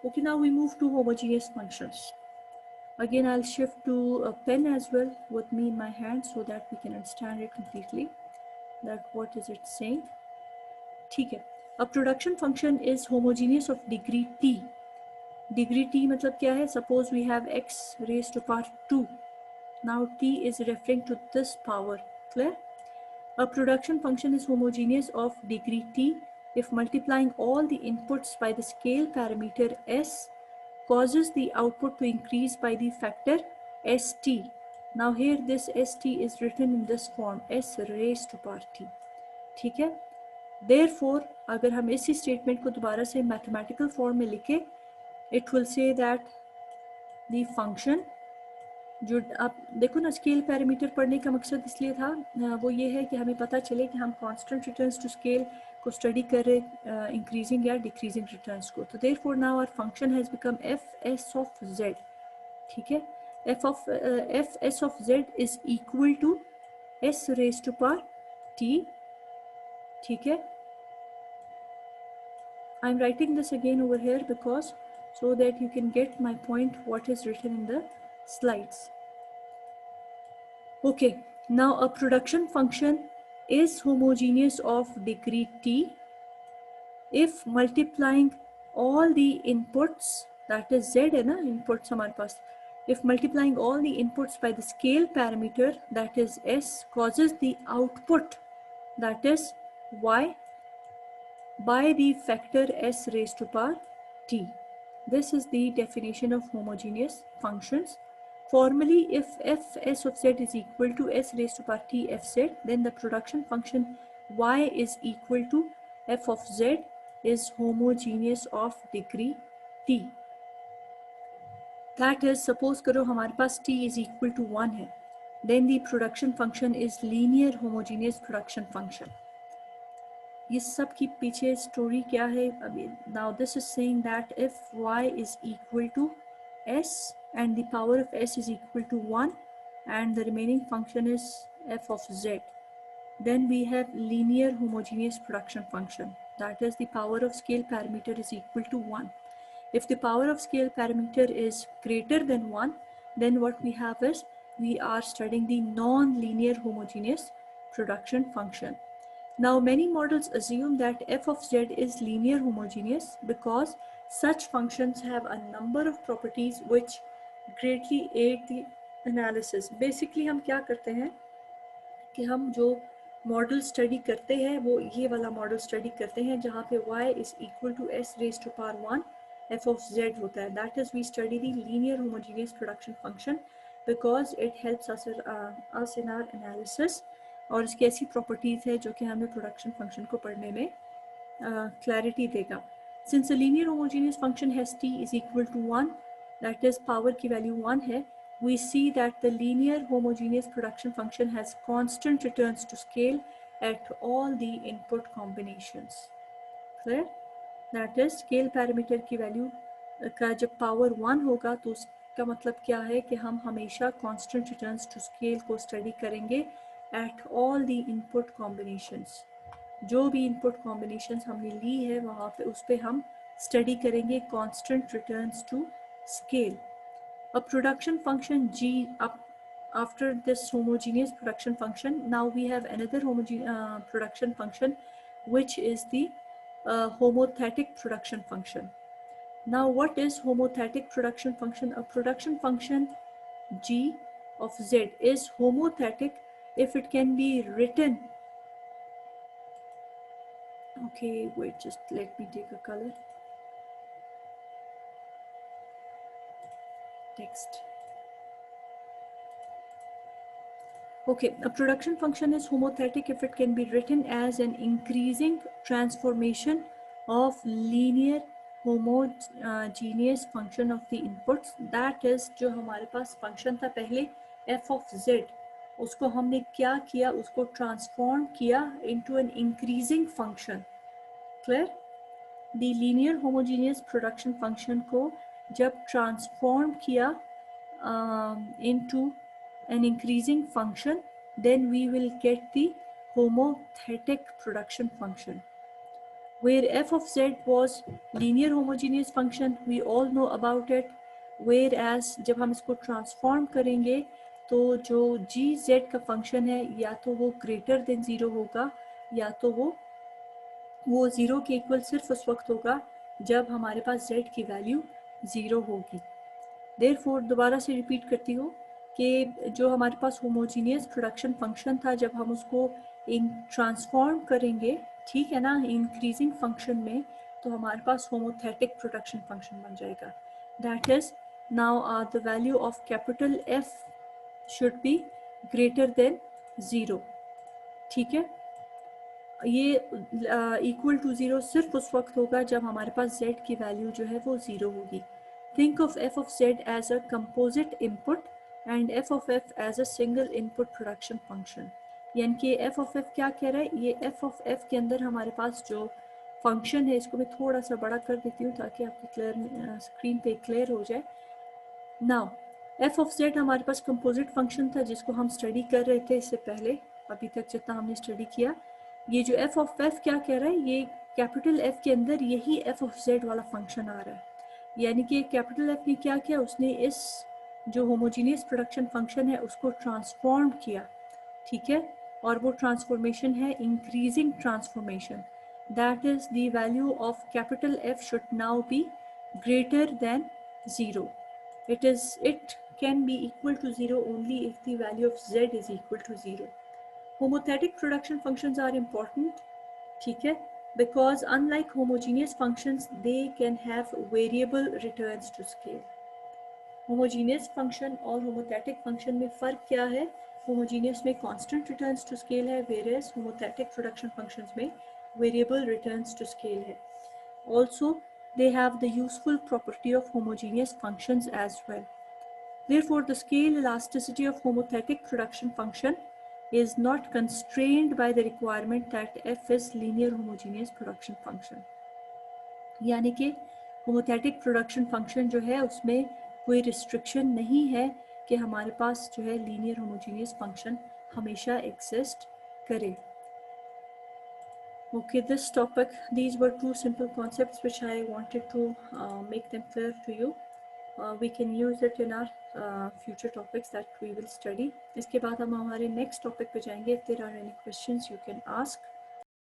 Okay, now we move to homogeneous functions. Again, I'll shift to a pen as well with me in my hand so that we can understand it completely. That what is it saying? ठीक है. A production function is homogeneous of degree t. Degree t मतलब क्या है? Suppose we have x raised to power 2. Now t is referring to this power. Clear? A production function is homogeneous of degree t if multiplying all the inputs by the scale parameter s causes the output to increase by the factor st. Now here this st is written in this form, s raised to power t. ठीक है. Therefore, अगर हम इसी statement को दोबारा से mathematical form में लिखें, it will say that the function, जो आप देखो ना, स्केल पैरामीटर पढ़ने का मकसद इसलिए था, वो ये है कि हमें पता चले कि हम कांस्टेंट रिटर्न्स टू स्केल को स्टडी कर रहे, इंक्रीजिंग या डिक्रीजिंग रिटर्न्स को. तो therefore now our function has become f s of z. ठीक है. F s of z is equal to s raise to power t. ठीक है. I am writing this again over here because so that you can get my point what is written in the slides. Okay, now a production function is homogeneous of degree t if multiplying all the inputs, that is z है ना, inputs हमारे पास, if multiplying all the inputs by the scale parameter, that is s, causes the output, that is y, by the factor s raised to power t. This is the definition of homogeneous functions. Formally, if fs of z is equal to s raised to power t fz, then the production function y is equal to f of z is homogeneous of degree t. That is, suppose करो हमारे पास t is equal to 1 है, then the production function is linear homogeneous production function. ये सब की पीछे story क्या है अभी? Now this is saying that if y is equal to s and the power of s is equal to 1 and the remaining function is f of z, then we have linear homogeneous production function, that is the power of scale parameter is equal to 1. If the power of scale parameter is greater than 1, then what we have is we are studying the non-linear homogeneous production function. Now many models assume that f of z is linear homogeneous because such functions have a number of properties which greatly aid the analysis. Basically हम क्या करते हैं कि हम जो model study करते हैं वो ये वाला मॉडल स्टडी करते हैं जहाँ पे y is equal to s raised to power 1 f of z होता है. That is, we study the linear homogeneous production function because it helps us in our analysis. और इसकी ऐसी प्रॉपर्टीज़ है जो कि हमें प्रोडक्शन फंक्शन को पढ़ने में क्लैरिटी देगा. Since a linear homogeneous function has t is equal to 1, that is power की वैल्यू 1 है, we see that the linear homogeneous production function has constant returns to scale at all the input combinations. Clear? That is, scale parameter की value का जब power 1 होगा तो उसका मतलब क्या है कि हम हमेशा constant returns to scale को स्टडी करेंगे at all the input combinations. जो भी input combinations हमने ली है वहाँ पे उस पे हम स्टडी करेंगे constant returns to scale. A production function g up after this homogeneous production function, now we have another production function which is the homothetic production function. Now what is homothetic production function? A production function g of z is homothetic if it can be written, okay, wait, just let me take a color, text. Okay, a production function is homothetic if it can be written as an increasing transformation of linear homogeneous function of the inputs. That is, जो हमारे पास function था पहले f of z, उसको हमने क्या किया, उसको transform किया into an increasing function. Clear? The linear homogeneous production function को जब transform किया into an increasing function, then we will get the homothetic production function. where f of z was linear homogeneous function, we all know about it, whereas जब हम इसको transform करेंगे तो जो जी Z का फंक्शन है या तो वो ग्रेटर देन ज़ीरो होगा या तो वो ज़ीरो के इक्वल सिर्फ उस वक्त होगा जब हमारे पास z की वैल्यू ज़ीरो होगी। देयरफॉर दोबारा से रिपीट करती हूँ कि जो हमारे पास होमोजीनियस प्रोडक्शन फंक्शन था, जब हम उसको ट्रांसफॉर्म करेंगे, ठीक है ना, इंक्रीजिंग फंक्शन में, तो हमारे पास होमोथेटिक प्रोडक्शन फंक्शन बन जाएगा। That is now the value of capital F should be greater than zero. ठीक है, ये इक्वल टू ज़ीरो सिर्फ उस वक्त होगा जब हमारे पास z की वैल्यू जो है वो ज़ीरो होगी। Think of f of z as a composite input and f of f as a single input production function. यानी कि f of f क्या कह रहा है, ये f of f के अंदर हमारे पास जो फंक्शन है, इसको मैं थोड़ा सा बड़ा कर देती हूँ ताकि आपकी क्लियर स्क्रीन पे क्लियर हो जाए। नाउ f of z हमारे पास कंपोजिट फंक्शन था जिसको हम स्टडी कर रहे थे इससे पहले, अभी तक जितना हमने स्टडी किया। ये जो f of f क्या कह रहा है, ये कैपिटल F के अंदर यही f of z वाला फंक्शन आ रहा है। यानी कि कैपिटल F ने क्या किया, उसने इस जो होमोजीनियस प्रोडक्शन फंक्शन है उसको ट्रांसफॉर्म किया, ठीक है, और वो ट्रांसफॉर्मेशन है increasing transformation. That is the value of capital F should now be greater than zero. It can be equal to 0 only if the value of z is equal to 0. Homothetic production functions are important, ठीक है, because unlike homogeneous functions, they can have variable returns to scale. Homogeneous function और homothetic function में फ़र्क क्या है? Homogeneous में constant returns to scale है, whereas homothetic production functions में variable returns to scale है. Also, they have the useful property of homogeneous functions as well. Therefore, the scale elasticity of homothetic production function is not constrained by the requirement that f is linear homogeneous production function. यानी कि homothetic production function जो है उसमें कोई restriction नहीं है कि हमारे पास जो है linear homogeneous function हमेशा exist करे. Okay, this topic, these were two simple concepts which I wanted to make them clear to you. We can use it in our future topics that we will study. इसके बाद हम हमारे next topic पे जाएंगे. If there are any questions, you can ask.